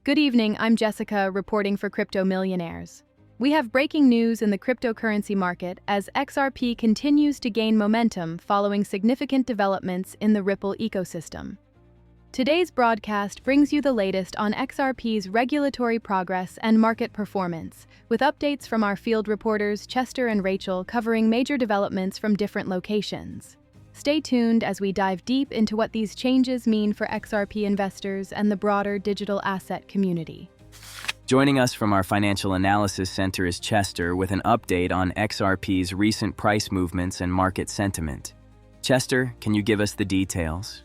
Good evening, I'm Jessica reporting for Crypto Millionaires. We have breaking news in the cryptocurrency market as XRP continues to gain momentum following significant developments in the Ripple ecosystem. Today's broadcast brings you the latest on XRP's regulatory progress and market performance, with updates from our field reporters Chester and Rachel covering major developments from different locations. Stay tuned as we dive deep into what these changes mean for XRP investors and the broader digital asset community. Joining us from our Financial Analysis Center is Chester with an update on XRP's recent price movements and market sentiment. Chester, can you give us the details?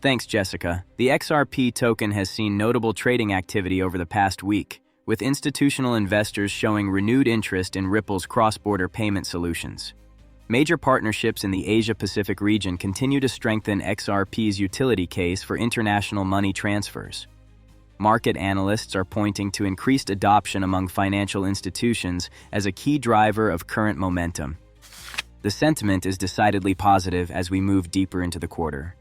Thanks, Jessica. The XRP token has seen notable trading activity over the past week, with institutional investors showing renewed interest in Ripple's cross-border payment solutions. Major partnerships in the Asia-Pacific region continue to strengthen XRP's utility case for international money transfers. Market analysts are pointing to increased adoption among financial institutions as a key driver of current momentum. The sentiment is decidedly positive as we move deeper into the quarter.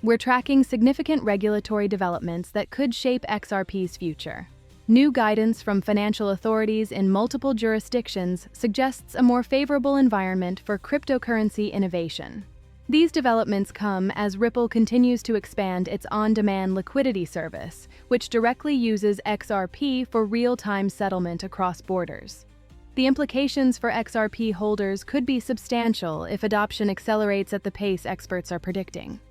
We're tracking significant regulatory developments that could shape XRP's future. New guidance from financial authorities in multiple jurisdictions suggests a more favorable environment for cryptocurrency innovation. These developments come as Ripple continues to expand its on-demand liquidity service, which directly uses XRP for real-time settlement across borders. The implications for XRP holders could be substantial if adoption accelerates at the pace experts are predicting.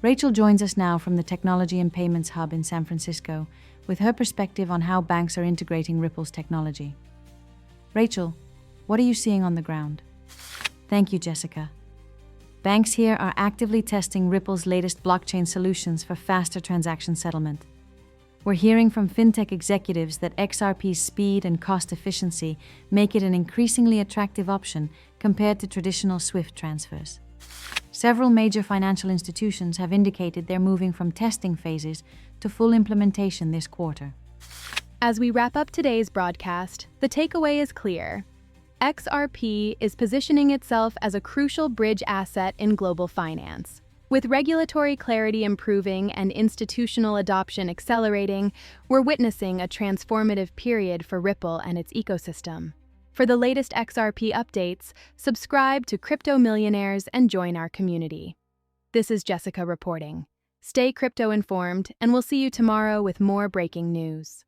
Rachel joins us now from the Technology and Payments Hub in San Francisco, with her perspective on how banks are integrating Ripple's technology. Rachel, what are you seeing on the ground? Thank you, Jessica. Banks here are actively testing Ripple's latest blockchain solutions for faster transaction settlement. We're hearing from fintech executives that XRP's speed and cost efficiency make it an increasingly attractive option compared to traditional SWIFT transfers. Several major financial institutions have indicated they're moving from testing phases to full implementation this quarter. As we wrap up today's broadcast, the takeaway is clear. XRP is positioning itself as a crucial bridge asset in global finance. With regulatory clarity improving and institutional adoption accelerating, we're witnessing a transformative period for Ripple and its ecosystem. For the latest XRP updates, subscribe to Crypto Millionaires and join our community. This is Jessica reporting. Stay crypto informed, and we'll see you tomorrow with more breaking news.